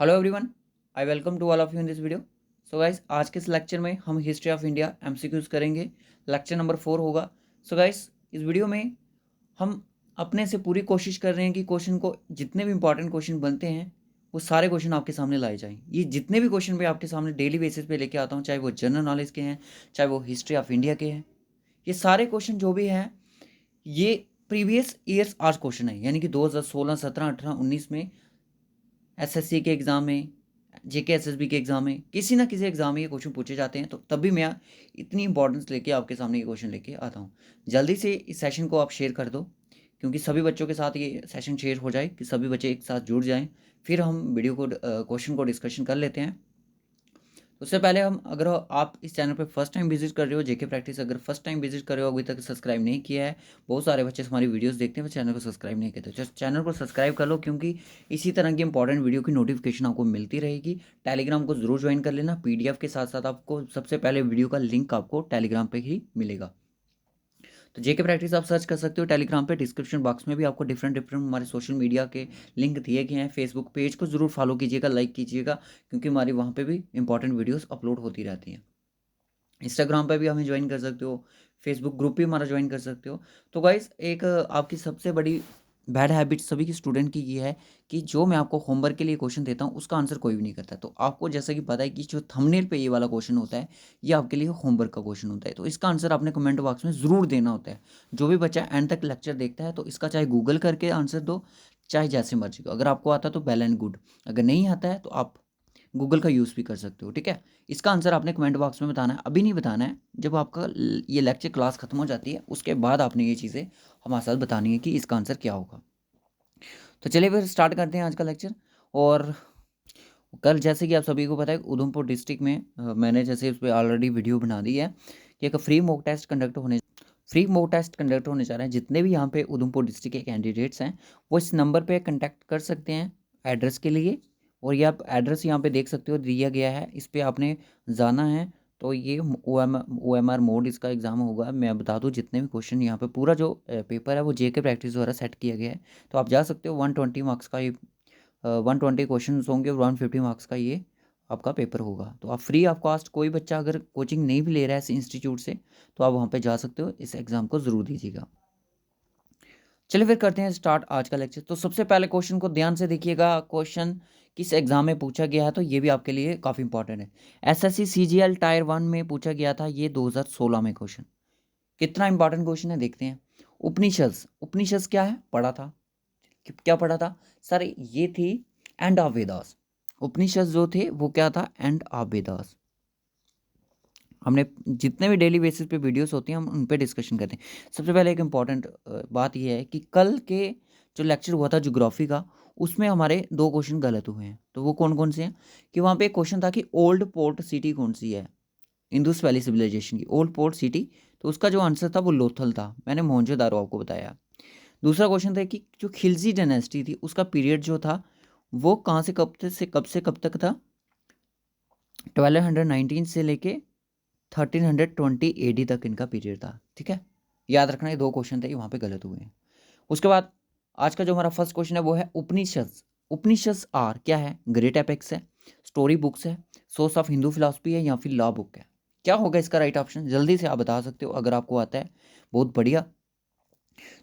Hello everyone, I welcome to all of you in this video. So guys, आज के इस lecture में हम हिस्ट्री ऑफ इंडिया एमसीक्यूज करेंगे। लेक्चर नंबर 4 होगा। सो गाइस, इस वीडियो में हम अपने से पूरी कोशिश कर रहे हैं कि क्वेश्चन को जितने भी इंपॉर्टेंट क्वेश्चन बनते हैं वो सारे क्वेश्चन आपके सामने लाए जाएं। ये जितने भी क्वेश्चन मैं आपके सामने डेली बेसिस पे लेके आता हूँ, चाहे वो जनरल नॉलेज के हैं, चाहे वो हिस्ट्री ऑफ इंडिया के हैं, ये सारे क्वेश्चन जो भी हैं ये प्रीवियस ईयर्स आज क्वेश्चन है। यानी कि 2016, 17, 18, 19 में एसएससी के एग्ज़ाम में, जेके एसएसबी के एग्ज़ाम में, किसी ना किसी एग्ज़ाम में ये क्वेश्चन पूछे जाते हैं। तो तब भी मैं इतनी इंपॉर्टेंस लेके आपके सामने ये क्वेश्चन लेके आता हूँ। जल्दी से इस सेशन को आप शेयर कर दो, क्योंकि सभी बच्चों के साथ ये सेशन शेयर हो जाए कि सभी बच्चे एक साथ जुड़ जाएं। फिर हम वीडियो को क्वेश्चन को डिस्कशन कर लेते हैं। उससे पहले हम, अगर आप इस चैनल पे फर्स्ट टाइम विजिट कर रहे हो, जेके प्रैक्टिस अगर फर्स्ट टाइम विजिट कर रहे हो, अभी तक सब्सक्राइब नहीं किया है, बहुत सारे बच्चे हमारी वीडियोस देखते हैं वो चैनल को सब्सक्राइब नहीं करते, तो चैनल को सब्सक्राइब कर लो, क्योंकि इसी तरह की इंपॉर्टेंट वीडियो की नोटिफिकेशन आपको मिलती रहेगी। टेलीग्राम को जरूर ज्वाइन कर लेना। पीडीएफ के साथ साथ आपको सबसे पहले वीडियो का लिंक आपको टेलीग्राम पर ही मिलेगा। तो जेके प्रैक्टिस आप सर्च कर सकते हो टेलीग्राम पे। डिस्क्रिप्शन बॉक्स में भी आपको डिफरेंट डिफरेंट हमारे सोशल मीडिया के लिंक दिए गए हैं। फेसबुक पेज को जरूर फॉलो कीजिएगा, लाइक कीजिएगा, क्योंकि हमारी वहाँ पे भी इंपॉर्टेंट वीडियोस अपलोड होती रहती हैं। इंस्टाग्राम पे भी हमें ज्वाइन कर सकते हो, फेसबुक ग्रुप भी हमारा ज्वाइन कर सकते हो। तो गाइस, एक आपकी सबसे बड़ी बैड हैबिट सभी की स्टूडेंट की ये है कि जो मैं आपको होमवर्क के लिए क्वेश्चन देता हूँ उसका आंसर कोई भी नहीं करता। तो आपको जैसा कि पता है कि जो थंबनेल पे ये वाला क्वेश्चन होता है ये आपके लिए होमवर्क का क्वेश्चन होता है, तो इसका आंसर आपने कमेंट बॉक्स में ज़रूर देना होता है। जो भी बच्चा एंड तक लेक्चर देखता है तो इसका चाहे गूगल करके आंसर दो, चाहे जैसे मर्जी को। अगर आपको आता है तो वेल एंड गुड, अगर नहीं आता है तो आप गूगल का यूज़ भी कर सकते हो, ठीक है। इसका आंसर आपने कमेंट बॉक्स में बताना है, अभी नहीं बताना है। जब आपका ये लेक्चर क्लास खत्म हो जाती है उसके बाद आपने ये चीज़ें हमारे साथ बतानी है कि इसका आंसर क्या होगा। तो चलिए फिर स्टार्ट करते हैं आज का लेक्चर। और कल जैसे कि आप सभी को पता है उधमपुर डिस्ट्रिक्ट में मैंने जैसे उस पर ऑलरेडी वीडियो बना दी है कि एक फ्री मॉक टेस्ट कंडक्ट होने जा रहे हैं। जितने भी यहाँ पे उधमपुर डिस्ट्रिक्ट के कैंडिडेट्स हैं वो इस नंबर पे कांटेक्ट कर सकते हैं एड्रेस के लिए। और ये आप एड्रेस यहाँ पे देख सकते हो, दिया गया है, इस पे आपने जाना है। तो ये OMR मोड इसका एग्ज़ाम होगा। मैं बता दूँ जितने भी क्वेश्चन यहाँ पे पूरा जो पेपर है वो जेके प्रैक्टिस द्वारा सेट किया गया है। तो आप जा सकते हो। 120 मार्क्स का ये 120 क्वेश्चन होंगे और 150 मार्क्स का ये आपका पेपर होगा। तो आप फ्री ऑफ कॉस्ट, कोई बच्चा अगर कोचिंग नहीं भी ले रहा है इस इंस्टीट्यूट से तो आप वहाँ पे जा सकते हो, इस एग्ज़ाम को ज़रूर दीजिएगा। चलिए फिर करते हैं स्टार्ट आज का लेक्चर। तो सबसे पहले क्वेश्चन को ध्यान से देखिएगा। क्वेश्चन किस एग्जाम में पूछा गया है तो ये भी आपके लिए काफ़ी इंपॉर्टेंट है। एसएससी सीजीएल टायर 1 में पूछा गया था ये 2016 में क्वेश्चन। कितना इंपॉर्टेंट क्वेश्चन है देखते हैं। उपनिषद क्या है, पढ़ा था, क्या पढ़ा था सर? ये थी एंड ऑफ वेदास। उपनिषद जो थे वो क्या था? End of Vedas. हमने जितने भी डेली बेसिस पे वीडियोस होती हैं हम उन पे डिस्कशन करते हैं। सबसे पहले एक इम्पॉर्टेंट बात यह है कि कल के जो लेक्चर हुआ था ज्योग्राफी का, उसमें हमारे 2 क्वेश्चन गलत हुए हैं। तो वो कौन कौन से हैं कि वहाँ पे एक क्वेश्चन था कि ओल्ड पोर्ट सिटी कौन सी है इंडस वैली सिविलाइजेशन की, ओल्ड पोर्ट सिटी। तो उसका जो आंसर था वो लोथल था। मैंने मोहनजोदारो आपको बताया। दूसरा क्वेश्चन था कि जो खिलजी डायनेस्टी थी उसका पीरियड जो था वो कहाँ से कब तक था? 1219 से लेके 1320 AD तक इनका पीरियड था, ठीक है। याद रखना ये 2 क्वेश्चन थे, वहाँ पे गलत हुए हैं। उसके बाद आज का जो हमारा फर्स्ट क्वेश्चन है वो है उपनिषद। उपनिषद आर क्या है? ग्रेट एपिक्स है, स्टोरी बुक्स है, सोर्स ऑफ हिंदू फिलॉसफी है, या फिर लॉ बुक है? क्या होगा इसका राइट ऑप्शन? जल्दी से आप बता सकते हो अगर आपको आता है, बहुत बढ़िया।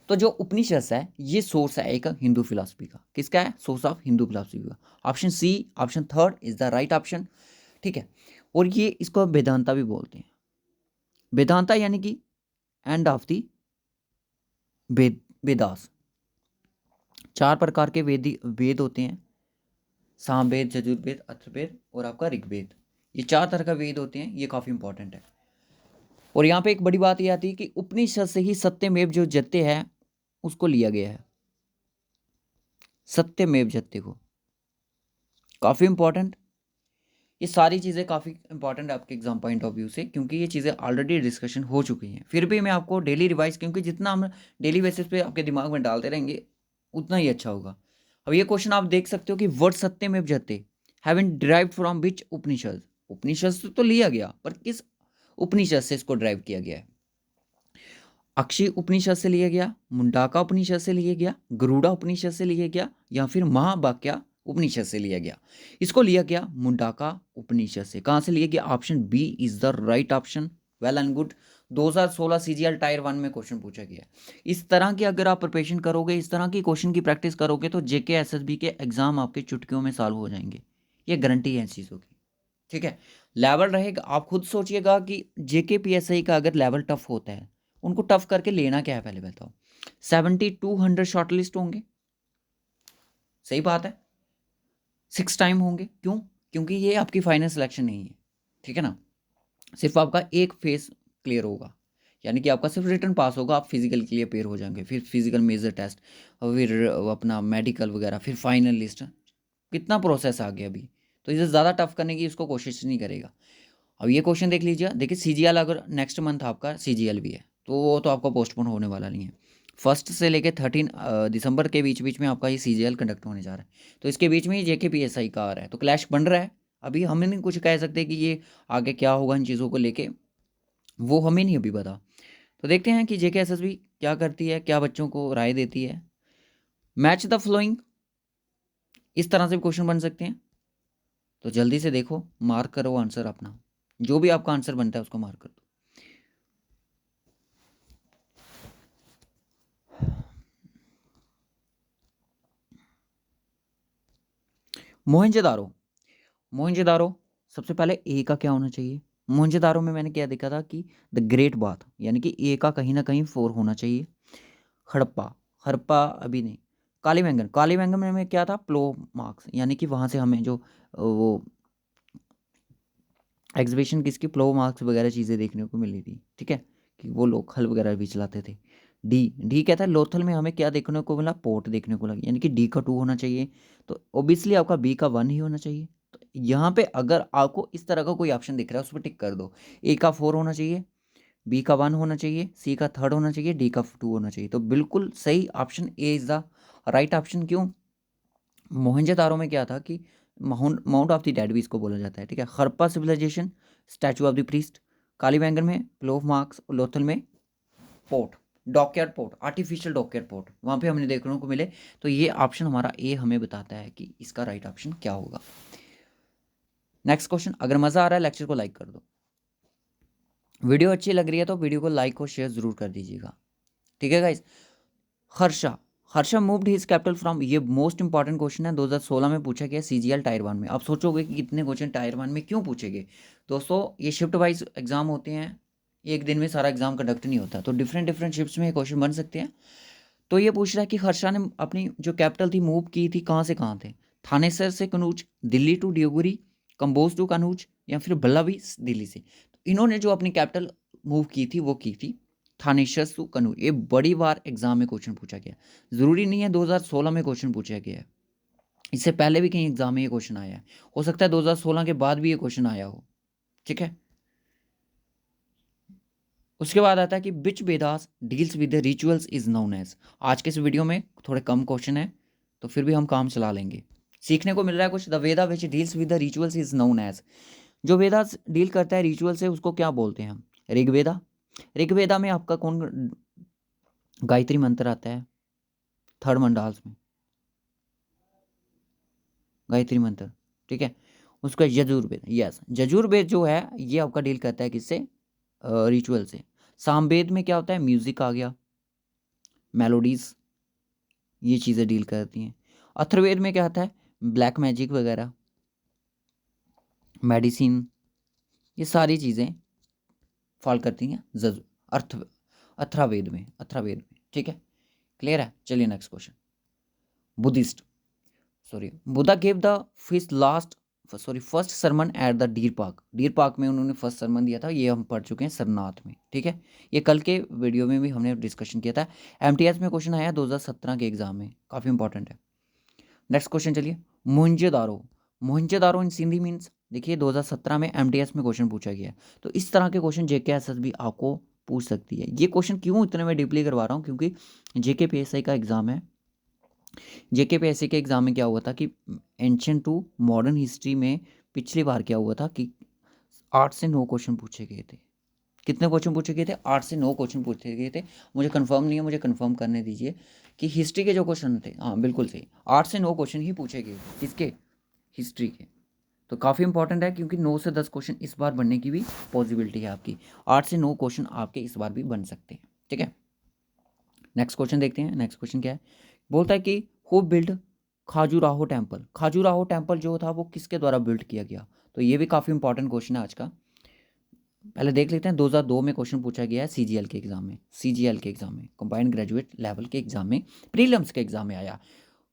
तो जो उपनिषद है ये सोर्स है एक हिंदू फिलॉसफी का। किसका है? सोर्स ऑफ हिंदू फिलॉसफी का। Option C, option third is the right option, ठीक है। और ये इसको वेदांता भी बोलते हैं। वेदांता यानी कि एंड ऑफ दी वेदास। 4 प्रकार के वेद होते हैं, सामवेद, यजुर्वेद, अथर्ववेद और आपका ऋग्वेद। ये 4 तरह का वेद होते हैं, ये काफ़ी इंपॉर्टेंट है। और यहाँ पे एक बड़ी बात ये आती है कि उपनिषद से ही सत्यमेव जो जयते है उसको लिया गया है। सत्यमेव जयते को, काफ़ी इंपॉर्टेंट। ये सारी चीज़ें काफ़ी इंपॉर्टेंट है आपके एग्जाम पॉइंट ऑफ व्यू से, क्योंकि ये चीज़ें ऑलरेडी डिस्कशन हो चुकी हैं। फिर भी मैं आपको डेली रिवाइज, क्योंकि जितना हम डेली बेसिस पे आपके दिमाग में डालते रहेंगे उतना ही अच्छा होगा। अब ये क्वेश्चन आप देख सकते हो कि वर्ड सत्यमेव जयते हैवन डिराइव्ड फ्रॉम विच उपनिषद। उपनिषद से तो लिया गया, पर किस उपनिषद से इसको ड्राइव किया गया है? अक्षय उपनिषद से लिया गया, मुंडाका उपनिषद से लिया गया, गरुड़ा उपनिषद से लिया गया, या फिर महावाक्या उपनिषद से लिया गया। इसको लिया गया मुंडाका उपनिषद से। कहाँ से लिया गया? Option B is the right option. Well and good. 2016 CGL tier 1 में क्वेश्चन पूछा गया। इस तरह की अगर आप प्रिपरेशन करोगे, इस तरह की क्वेश्चन की प्रैक्टिस करोगे तो जेके एसएसबी के एग्जाम आपके चुटकियों में सॉल्व हो जाएंगे। ये गारंटी है इन चीज़ों की, ठीक है। लेवल रहेगा, आप खुद सोचिएगा कि जेके पीएसआई का अगर लेवल टफ होता है, उनको टफ करके लेना क्या है पहले बताओ। 7200 शॉर्टलिस्ट होंगे, सही बात है। 6 टाइम होंगे, क्यों? क्योंकि ये आपकी फाइनल सिलेक्शन नहीं है, ठीक है ना। सिर्फ आपका एक फेस क्लियर होगा, यानी कि आपका सिर्फ रिटर्न पास होगा, आप फिजिकल के लिए पेयर हो जाएंगे, फिर फिजिकल मेजर टेस्ट, फिर अपना मेडिकल वगैरह, फिर फाइनल लिस्ट। कितना प्रोसेस आ गया अभी, तो इसे ज़्यादा टफ करने की इसको कोशिश नहीं करेगा। अब ये क्वेश्चन देख लीजिए, देखिए सीजीएल अगर नेक्स्ट मंथ आपका सीजीएल भी है तो वो तो आपका पोस्टपोन होने वाला नहीं है। 1 से लेके 13 दिसंबर के बीच बीच में आपका ये सीजीएल कंडक्ट होने जा रहा है, तो इसके बीच में ही जेके पीएसआई का आ रहा है, तो क्लैश बन रहा है। अभी हम नहीं कुछ कह सकते कि ये आगे क्या होगा इन चीज़ों को लेके, वो हमें नहीं अभी पता। तो देखते हैं कि जेके एसएसबी क्या करती है, क्या बच्चों को राय देती है। मैच द फ्लोइंग, इस तरह से भी क्वेश्चन बन सकते हैं, तो जल्दी से देखो, मार्क करो आंसर अपना, जो भी आपका आंसर बनता है उसको मार्क कर दो। मोहनजोदारो, मोहनजोदारो सबसे पहले ए का क्या होना चाहिए? मोहनजोदारो में मैंने क्या देखा था कि द ग्रेट बाथ, यानी कि ए का कहीं ना कहीं 4 होना चाहिए। हड़प्पा, हड़प्पा अभी नहीं। कालीबंगन, कालीबंगन में क्या था? प्लो मार्क्स, यानी कि वहाँ से हमें जो वो एग्जीबिशन किसकी प्लो मार्क्स वगैरह चीज़ें देखने को मिली थी, ठीक है, कि वो लोग हल वगैरह भी चलाते थे। डी, डी कहता है लोथल में हमें क्या देखने को मिला? पोर्ट देखने को लगी, यानी कि डी का 2 होना चाहिए, तो ओबियसली आपका बी का 1 ही होना चाहिए। तो यहाँ पे अगर आपको इस तरह का कोई ऑप्शन दिख रहा है उस पर टिक कर दो। ए का 4 होना चाहिए, बी का 1 होना चाहिए, सी का 3rd होना चाहिए, डी का 2 होना चाहिए, तो बिल्कुल सही option A is the right option. क्यों? मोहनजोदारो में क्या था कि माउंट ऑफ द डेड भी इसको बोला जाता है, ठीक है। Harappa civilization, statue of the priest. Kalibangan में प्लो मार्क्स, लोथल में port, dockyard port, artificial dockyard port, वहाँ पे हमने देखने को मिले। तो ये ऑप्शन हमारा ए हमें बताता है कि इसका राइट ऑप्शन क्या होगा। नेक्स्ट क्वेश्चन, अगर मज़ा आ रहा है लेक्चर को लाइक कर दो, वीडियो अच्छी लग रही है तो वीडियो को लाइक और शेयर जरूर कर दीजिएगा, ठीक है guys. Harsha, Harsha moved his capital from, ये मोस्ट इंपॉर्टेंट क्वेश्चन है, 2016 में पूछा गया सीजीएल टायर 1 में। आप सोचोगे कि कितने क्वेश्चन टायर 1 में क्यों पूछे गए? दोस्तों ये शिफ्ट वाइज एग्जाम होते हैं, एक दिन में सारा एग्जाम कंडक्ट नहीं होता, तो डिफरेंट डिफरेंट शिफ्ट्स में क्वेश्चन बन सकते हैं। तो ये पूछ रहा है कि हर्षा ने अपनी जो कैपिटल थी मूव की थी कहाँ से कहाँ थे? थानेसर से कनूज, दिल्ली टू डियोगुरी, कंबोज टू कनूज, या फिर बल्लावी दिल्ली से। तो इन्होंने जो अपनी कैपिटल मूव की थी वो की थी थानेसर टू कनूज। ये बड़ी बार एग्जाम में क्वेश्चन पूछा गया, जरूरी नहीं है 2016 में क्वेश्चन पूछा गया है, इससे पहले भी कहीं एग्जाम में ये क्वेश्चन आया है, हो सकता है 2016 के बाद भी ये क्वेश्चन आया हो, ठीक है। उसके बाद आता है कि which Vedas deals with the rituals is known as. आज के इस वीडियो में थोड़े कम क्वेश्चन है, तो फिर भी हम काम चला लेंगे, सीखने को मिल रहा है कुछ। The Veda which deals with the rituals is known as, जो वेदा डील करता है रिचुअल से उसको क्या बोलते हैं हम? ऋग्वेदा। ऋग्वेदा में आपका कौन गायत्री मंत्र आता है? 3rd मंडाल्स में गायत्री मंत्र, ठीक है। उसका यजुर्वेद, यस यजुर्वेद जो है ये आपका डील करता है किससे? रिचुअल से। सामवेद में क्या होता है? म्यूजिक आ गया, मेलोडीज, ये चीज़ें डील करती हैं। अथर्ववेद में क्या आता है? ब्लैक मैजिक वगैरह, मेडिसिन, ये सारी चीज़ें फॉल करती हैं अर्थ अथर्ववेद में, अथर्ववेद में, ठीक है। क्लियर है? चलिए next question. Buddhist, sorry, Buddha gave the first sermon at the deer park. Deer park में उन्होंने फर्स्ट सरमन दिया था, ये हम पढ़ चुके हैं सरनाथ में, ठीक है। ये कल के वीडियो में भी हमने डिस्कशन किया था। एमटीएस में क्वेश्चन आया 2017 के एग्जाम में, काफ़ी इंपॉर्टेंट है। नेक्स्ट क्वेश्चन चलिए, मोहनजोदारो, मोहनजोदारो इन सिंधी मीन्स। देखिए 2017 में एमटीएस में क्वेश्चन पूछा गया है, तो इस तरह के क्वेश्चन जेके एसएस भी आपको पूछ सकती है। ये क्वेश्चन क्यों इतने मैं डीपली करवा रहा हूँ, क्योंकि जेके पीएसआई का एग्जाम है। जेके पीएसआई के एग्जाम में क्या हुआ था कि एंशियंट टू मॉडर्न हिस्ट्री में पिछली बार क्या हुआ था कि 8 से 9 क्वेश्चन पूछे गए थे, कितने क्वेश्चन पूछे गए थे? 8 से 9 क्वेश्चन पूछे गए थे। मुझे कंफर्म नहीं है, मुझे कंफर्म करने दीजिए कि हिस्ट्री के जो क्वेश्चन थे, हाँ बिल्कुल सही, 8 से 9 क्वेश्चन ही पूछे गए थे। किसके? हिस्ट्री के। तो काफ़ी इंपॉर्टेंट है, क्योंकि 9 से 10 क्वेश्चन इस बार बनने की भी पॉसिबिलिटी है आपकी। 8 से 9 क्वेश्चन आपके इस बार भी बन सकते हैं, ठीक है। नेक्स्ट क्वेश्चन देखते हैं। नेक्स्ट क्वेश्चन क्या है? बोलता है कि who build Khajuraho temple. Khajuraho temple जो था वो किसके द्वारा बिल्ड किया गया? तो ये भी काफ़ी इंपॉर्टेंट क्वेश्चन है आज का। पहले देख लेते हैं, 2002 में क्वेश्चन पूछा गया है सीजीएल के एग्जाम में, सीजीएल के एग्जाम में, कंबाइंड ग्रेजुएट लेवल के एग्जाम में, प्रीलिम्स के एग्जाम में आया।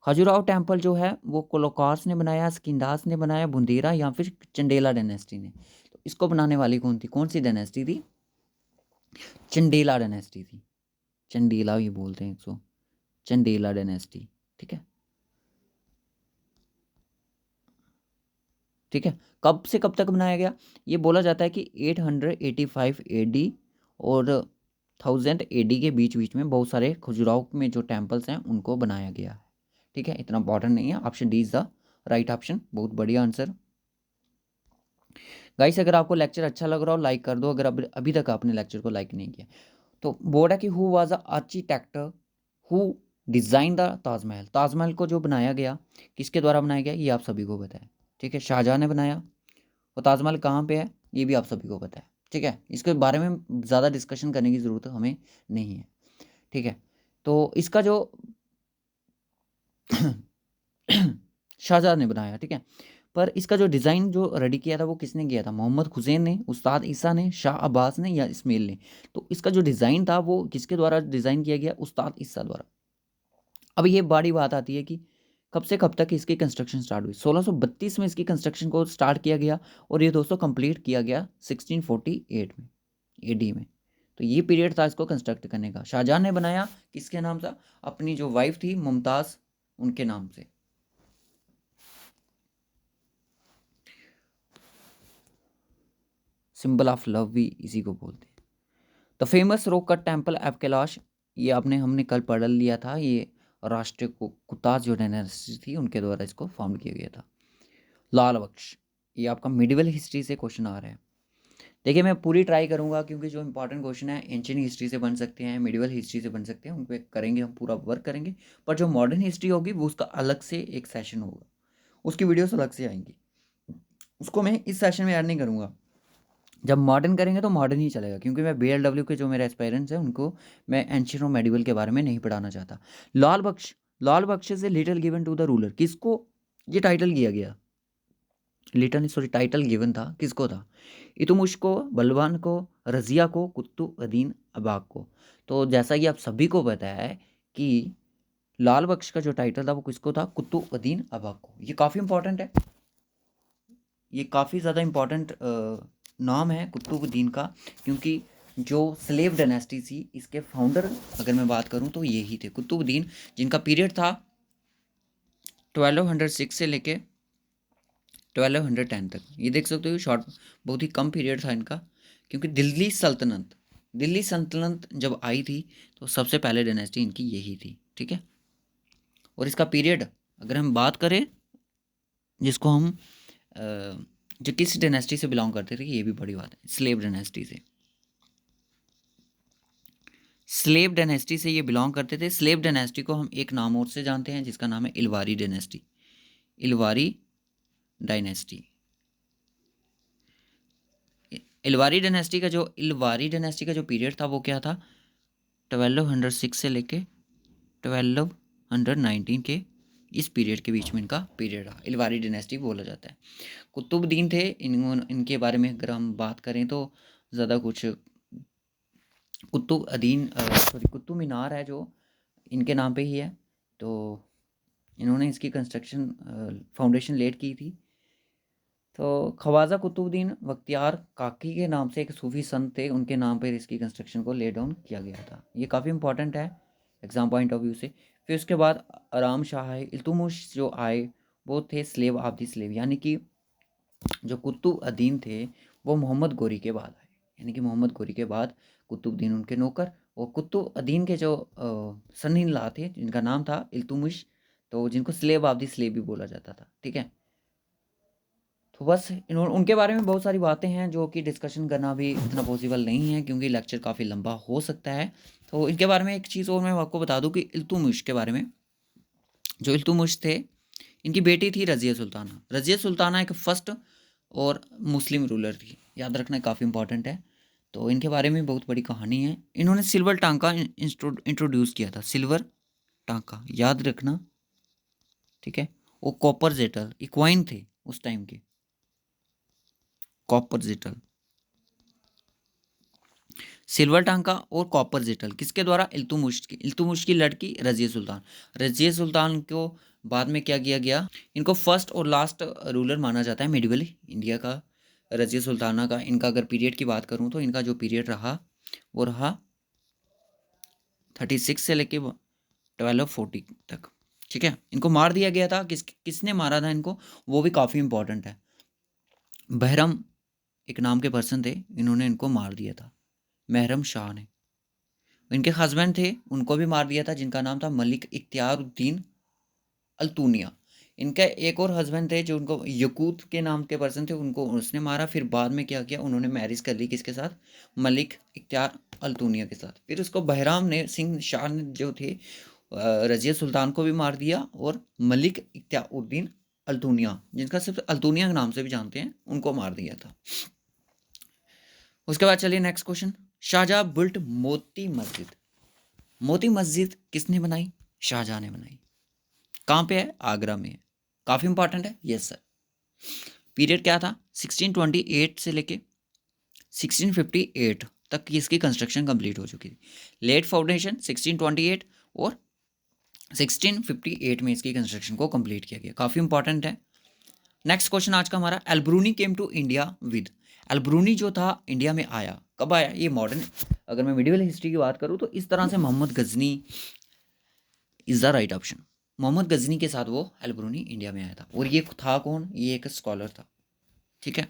खजुराहो टेम्पल जो है वो कोलोकार्स ने बनाया, स्किंडास ने बनाया, बुंदेरा या फिर चंडेला डायनेस्टी ने? तो इसको बनाने वाली कौन थी? कौन सी डायनेस्टी थी? चंडेला डायनेस्टी थी। चंडेला ही बोलते हैं इसको, चंडेला डायनेस्टी, ठीक है। ठीक है, कब से कब तक बनाया गया? ये बोला जाता है कि 885 एडी और 1000 एडी के बीच बीच में बहुत सारे खजुराहो में जो टेम्पल्स हैं उनको बनाया गया है, ठीक है। इतना इंपॉर्टेंट नहीं है। Option D is the right option. बहुत बढ़िया आंसर। गाइस अगर आपको लेक्चर अच्छा लग रहा हो लाइक कर दो, अगर अभी तक आपने लेक्चर को लाइक नहीं किया। तो बोर्ड है कि who was the architect who design the Taj Mahal. Taj Mahal को जो बनाया गया किसके द्वारा बनाया गया, ये आप सभी को पता है, ठीक है। शाहजहां ने बनाया। और ताजमहल कहाँ पे है ये भी आप सभी को पता है, ठीक है। इसके बारे में ज़्यादा डिस्कशन करने की ज़रूरत हमें नहीं है, ठीक है। तो इसका जो शाहजहां ने बनाया, ठीक है। पर इसका जो डिज़ाइन जो रेडी किया था वो किसने किया था? मोहम्मद हुसैन ने, उस्ताद ईसा ने, शाह अब्बास ने या इस्माइल ने? तो इसका जो डिज़ाइन था वो किसके द्वारा डिज़ाइन किया गया? उस्ताद ईसा द्वारा। अब ये बड़ी बात आती है कि कब से कब तक इसकी कंस्ट्रक्शन स्टार्ट हुई? 1632 में इसकी कंस्ट्रक्शन को स्टार्ट किया गया और ये दोस्तों कंप्लीट किया गया 1648 में, एडी में। तो ये पीरियड था इसको कंस्ट्रक्ट करने का। शाहजहां ने बनाया किसके नाम से? अपनी जो वाइफ थी मुमताज़, उनके नाम से। सिंबल ऑफ लव भी इसी को बोलते हैं। The famous rock cut temple of Kailash, ये आपने हमने कल पढ़ लिया था। ये राष्ट्रीय कुताज जो डायनेस्टी थी उनके द्वारा इसको फॉर्म किया गया था। लाल बख्श, ये आपका मिडिवल हिस्ट्री से क्वेश्चन आ रहा है। देखिए मैं पूरी ट्राई करूंगा, क्योंकि जो इंपॉर्टेंट क्वेश्चन है एंशियंट हिस्ट्री से बन सकते हैं, मिडिवल हिस्ट्री से बन सकते हैं, उन पर करेंगे हम, पूरा वर्क करेंगे। पर जो मॉडर्न हिस्ट्री होगी वो उसका अलग से एक सेशन होगा, उसकी वीडियोस अलग से आएंगी, उसको मैं इस सेशन में ऐड नहीं करूँगा। जब मॉडर्न करेंगे तो मॉडर्न ही चलेगा, क्योंकि मैं BLW के जो मेरे एस्पायरेंट्स हैं उनको मैं एंशियंट और मेडिवल के बारे में नहीं पढ़ाना चाहता। लाल बख्श, लाल बख्श से title given to the ruler, किसको ये टाइटल किया गया? लिटल सॉरी टाइटल गिवन था, किसको था? इतुमुश को, बलवान को, रजिया को, कुतुबुद्दीन ऐबक को? तो जैसा कि आप सभी को पता है कि लाल बख्श का जो टाइटल था वो किसको था? कुतुबुद्दीन ऐबक को। ये काफ़ी इंपॉर्टेंट है, ये काफ़ी ज़्यादा इंपॉर्टेंट नाम है कुतुबुद्दीन का, क्योंकि जो स्लेव डायनेस्टी थी इसके फाउंडर अगर मैं बात करूं तो ये ही थे, कुतुबुद्दीन, जिनका पीरियड था 1206 से लेके 1210 तक। ये देख सकते हो शॉर्ट, बहुत ही कम पीरियड था इनका, क्योंकि दिल्ली सल्तनत जब आई थी तो सबसे पहले डायनेस्टी इनकी यही थी, ठीक है। और इसका पीरियड अगर हम बात करें, जिसको हम जो किस डायनेस्टी से बिलोंग करते थे, ये भी बड़ी बात है, स्लेव डायनेस्टी से। स्लेव डायनेस्टी से ये बिलोंग करते थे। स्लेव डायनेस्टी को हम एक नाम और से जानते हैं जिसका नाम है इलवारी डायनेस्टी। इलवारी डायनेस्टी, इलवारी डायनेस्टी का जो पीरियड था वो क्या था? 1206 से लेके 1219 के इस पीरियड के बीच में इनका पीरियड रहा, इलवारी डायनेस्टी बोला जाता है। कुतुबुद्दीन थे, इनके बारे में अगर हम बात करें तो ज़्यादा कुछ, कुतुब मीनार है जो इनके नाम पे ही है। तो इन्होंने इसकी कंस्ट्रक्शन फाउंडेशन लेड की थी। तो ख्वाजा कुतुबुद्दीन बख्तियार काकी के नाम से एक सूफी संत थे, उनके नाम पर इसकी कंस्ट्रक्शन को ले डाउन किया गया था। ये काफ़ी इंपॉर्टेंट है एग्जाम पॉइंट ऑफ व्यू से। फिर उसके बाद आराम शाह है, इल्तुतमिश जो आए वो थे स्लेव ऑफ द स्लेव, यानी कि जो कुतुबुद्दीन थे वो मोहम्मद गोरी के बाद आए, यानी कि मोहम्मद गोरी के बाद कुतुबुद्दीन उनके नौकर। और कुतुबुद्दीन के जो सन इन लॉ थे जिनका नाम था इल्तुतमिश, तो जिनको स्लेव ऑफ द स्लेव भी बोला जाता था, ठीक है। तो बस उनके बारे में बहुत सारी बातें हैं जो कि डिस्कशन करना भी इतना पॉसिबल नहीं है, क्योंकि लेक्चर काफ़ी लंबा हो सकता है। तो इनके बारे में एक चीज़ और मैं आपको बता दूं कि इल्तुतमिश के बारे में, जो इल्तुतमिश थे, इनकी बेटी थी रज़िया सुल्ताना। रज़िया सुल्ताना एक फर्स्ट और मुस्लिम रूलर थी, याद रखना काफ़ी इंपॉर्टेंट है। तो इनके बारे में बहुत बड़ी कहानी है। इन्होंने सिल्वर टांका इंट्रोड्यूस किया था, सिल्वर टांका याद रखना, ठीक है। वो कॉपर जेटल इक्वाइन थे उस टाइम के, कॉपर जेटल, सिल्वर टांका और कॉपर जेटल किसके द्वारा? इल्तुतमिश की लड़की रज़िया सुल्तान। रज़िया सुल्तान को बाद में क्या किया गया, इनको फर्स्ट और लास्ट रूलर माना जाता है मिडिवल इंडिया का, रज़िया सुल्ताना का। इनका अगर पीरियड की बात करूं तो इनका जो पीरियड रहा वो रहा 36 से लेके 1240 तक, ठीक है। इनको मार दिया गया था, किसने मारा था इनको, वो भी काफ़ी इंपॉर्टेंट है। बहरम एक नाम के पर्सन थे, इन्होंने इनको मार दिया था, महरम शाह ने। इनके हस्बैंड थे, उनको भी मार दिया था, जिनका नाम था मलिक इख्तियारुद्दीन अल्तूनिया। इनका एक और हस्बैंड थे जो उनको यकूत के नाम के पर्सन थे, उनको उसने मारा। फिर बाद में क्या किया, उन्होंने मैरिज कर ली किसके साथ? मलिक इख्तियार अल्तूनिया के साथ। फिर उसको बहराम ने सिंह शाह ने जो थे रजिया सुल्तान को भी मार दिया, और मलिक इख्तियारुद्दीन अल्तूनिया, जिनका सिर्फ अल्तूनिया के नाम से भी जानते हैं, उनको मार दिया था। उसके बाद चलिए next question, Shahjahan built Moti Masjid. Moti Masjid किसने बनाई? शाहजहां ने बनाई। कहाँ पे है? आगरा में है। काफ़ी इंपॉर्टेंट है, यस सर। पीरियड क्या था? 1628 से लेके 1658 तक की इसकी कंस्ट्रक्शन कंप्लीट हो चुकी थी। लेट फाउंडेशन 1628 और 1658 में इसकी कंस्ट्रक्शन को कंप्लीट किया गया। काफ़ी इंपॉर्टेंट है। नेक्स्ट क्वेश्चन आज का हमारा, एल्ब्रूनी केम टू इंडिया विद। एल्ब्रूनी जो था इंडिया में आया, कब आया? ये मॉडर्न, अगर मैं मिडिवल हिस्ट्री की बात करूँ तो इस तरह से Mohammad Ghazni is the right option. Mohammad Ghazni के साथ वो एल्ब्रूनी इंडिया में आया था। और ये था कौन? ये एक स्कॉलर था, ठीक है।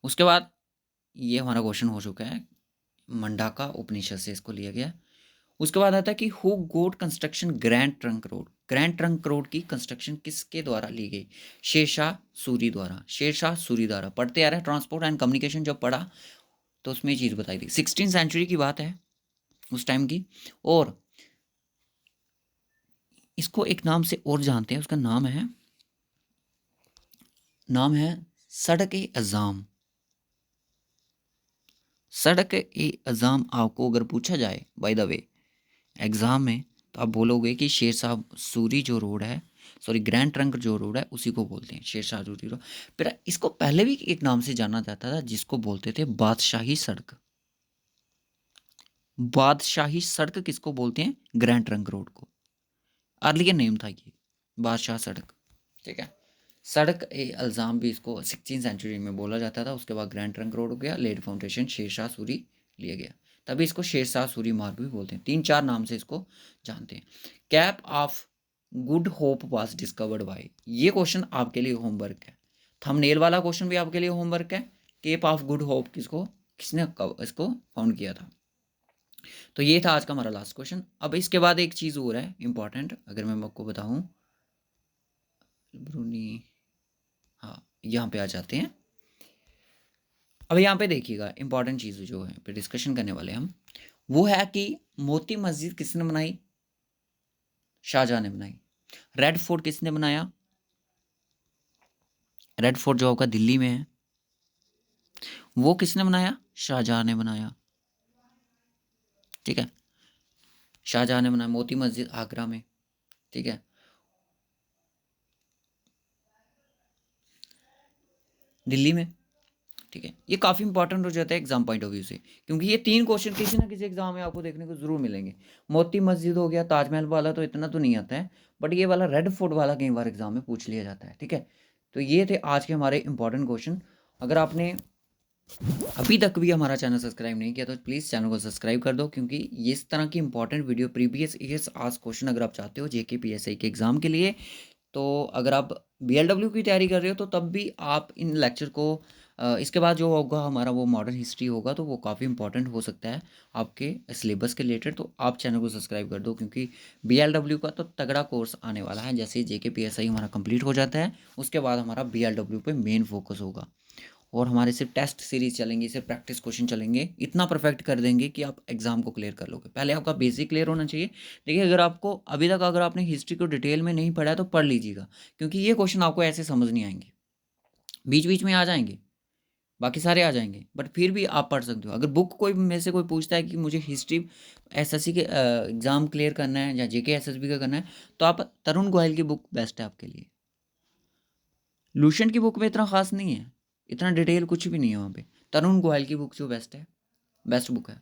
उसके बाद ये हमारा क्वेश्चन हो चुका है, मंडाका उपनिषद से इसको लिया गया। उसके बाद आता है कि who got construction grand trunk road. Grand trunk road की कंस्ट्रक्शन किसके द्वारा ली गई? शेरशाह सूरी द्वारा। शेरशाह सूरी द्वारा। पढ़ते आ रहा है, ट्रांसपोर्ट एंड कम्युनिकेशन जब पढ़ा तो उसमें ये चीज़ बताई थी। 16th सेंचुरी की बात है उस टाइम की। और इसको एक नाम से और जानते हैं, उसका नाम है सड़क ए अज़ाम। सड़क ए अज़ाम आपको अगर पूछा जाए बाय द वे एग्ज़ाम में, तो आप बोलोगे कि शेरशाह सूरी जो रोड है, सॉरी ग्रैंड ट्रंक जो रोड है, उसी को बोलते हैं शेरशाह सूरी रोड। फिर इसको पहले भी एक नाम से जाना जाता था, जिसको बोलते थे बादशाही सड़क। बादशाही सड़क किसको बोलते हैं? ग्रैंड ट्रंक रोड को। अर्लियर नेम था ये, बादशाह सड़क, ठीक है। सड़क ए अल्ज़ाम भी इसको 16th सेंचुरी में बोला जाता था। उसके बाद ग्रैंड ट्रंक रोड हो गया, लेड फाउंडेशन शेरशाह सूरी लिया गया, तभी इसको शेरशाह सूरी मार्ग भी बोलते हैं। 3-4 नाम से इसको जानते हैं। Cap of good hope was discovered by. ये क्वेश्चन आपके लिए होमवर्क है, थंबनेल वाला क्वेश्चन भी आपके लिए होमवर्क है। केप ऑफ गुड होप किसने इसको फाउंड किया था? तो ये था आज का हमारा लास्ट क्वेश्चन। अब इसके बाद एक चीज़ और है इंपॉर्टेंट, अगर मैं आपको बताऊं, ब्रूनी, हाँ यहाँ पे आ जाते हैं। अब यहाँ पे देखिएगा इंपॉर्टेंट चीज़ जो है पे डिस्कशन करने वाले हम, वो है कि मोती मस्जिद किसने बनाई? शाहजहां ने बनाई। रेड फोर्ट किसने बनाया? रेड फोर्ट जो आपका दिल्ली में है, वो किसने बनाया? शाहजहां ने बनाया, ठीक है। शाहजहां ने बनाया। मोती मस्जिद आगरा में, ठीक है, दिल्ली में, ठीक है। ये काफ़ी इंपॉर्टेंट हो जाता है एग्जाम पॉइंट ऑफ व्यू से, क्योंकि ये 3 क्वेश्चन किसी ना किसी एग्जाम में आपको देखने को जरूर मिलेंगे। मोती मस्जिद हो गया, ताजमहल वाला तो इतना तो नहीं आता है, बट ये वाला रेड फोर्ट वाला कई बार एग्जाम में पूछ लिया जाता है, ठीक है। तो ये थे आज के हमारे इंपॉर्टेंट क्वेश्चन। अगर आपने अभी तक भी हमारा चैनल सब्सक्राइब नहीं किया तो प्लीज़ चैनल को सब्सक्राइब कर दो, क्योंकि इस तरह की इंपॉर्टेंट वीडियो प्रीवियस ईयर्स आज क्वेश्चन अगर आप चाहते हो जेके पीएसआई के एग्ज़ाम के लिए, तो अगर आप बीएलडब्ल्यू की तैयारी कर रहे हो तो तब भी आप इन लेक्चर को इसके बाद जो होगा हमारा वो मॉडर्न हिस्ट्री होगा, तो वो काफ़ी इंपॉर्टेंट हो सकता है आपके सिलेबस के रिलेटेड। तो आप चैनल को सब्सक्राइब कर दो, क्योंकि BLW का तो तगड़ा कोर्स आने वाला है। जैसे ही JK PSI हमारा कंप्लीट हो जाता है, उसके बाद हमारा BLW पे मेन फोकस होगा, और हमारे सिर्फ टेस्ट सीरीज चलेंगी, सिर्फ प्रैक्टिस क्वेश्चन चलेंगे। इतना परफेक्ट कर देंगे कि आप एग्जाम को क्लियर कर लोगे। पहले आपका बेसिक क्लियर होना चाहिए। देखिए, अगर आपको अभी तक अगर आपने हिस्ट्री को डिटेल में नहीं पढ़ा है तो पढ़ लीजिएगा, क्योंकि ये क्वेश्चन आपको ऐसे समझ नहीं आएंगे, बीच बीच में आ जाएंगे, बाकी सारे आ जाएंगे, बट फिर भी आप पढ़ सकते हो। अगर बुक कोई में से कोई पूछता है कि मुझे हिस्ट्री SSC के एग्ज़ाम क्लियर करना है या JK SSB का करना है, तो आप तरुण गोयल की बुक बेस्ट है आपके लिए। लूशन की बुक में इतना खास नहीं है, इतना डिटेल कुछ भी नहीं है वहाँ पे। तरुण गोयल की बुक जो बेस्ट है, बेस्ट बुक है।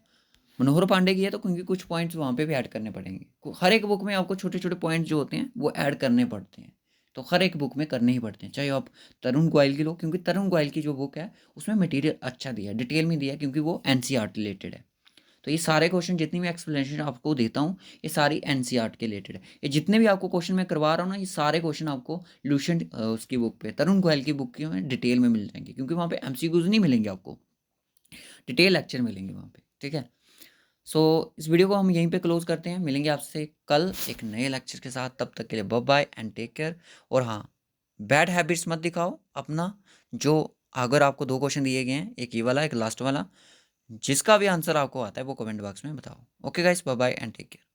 मनोहर पांडे की है, तो क्योंकि कुछ पॉइंट्स वहाँ पे भी ऐड करने पड़ेंगे। हर एक बुक में आपको छोटे छोटे पॉइंट्स जो होते हैं वो ऐड करने पड़ते हैं, तो हर एक बुक में करने ही पड़ते हैं, चाहे आप तरुण गोयल की लो, क्योंकि तरुण गोयल की जो बुक है उसमें मटेरियल अच्छा दिया है, डिटेल में दिया है, क्योंकि वो NCERT रिलेटेड है। तो ये सारे क्वेश्चन जितनी भी एक्सप्लेनेशन आपको देता हूँ, ये सारी NCERT के रिलेटेड है। ये जितने भी आपको क्वेश्चन मैं करवा रहा हूँ ना, ये सारे क्वेश्चन आपको लूशन उसकी बुक पे, तरुण गोयल की बुक की में डिटेल में मिल जाएंगे, क्योंकि वहाँ पे MCQs नहीं मिलेंगे आपको, डिटेल लेक्चर मिलेंगे वहाँ पे। ठीक है, सो इस वीडियो को हम यहीं पे क्लोज करते हैं। मिलेंगे आपसे कल एक नए लेक्चर के साथ, तब तक के लिए bye bye and take care. और हाँ, बैड हैबिट्स मत दिखाओ अपना। जो अगर आपको 2 क्वेश्चन दिए गए हैं, एक ये वाला एक लास्ट वाला, जिसका भी आंसर आपको आता है वो कमेंट बॉक्स में बताओ। Okay guys, bye bye and take care.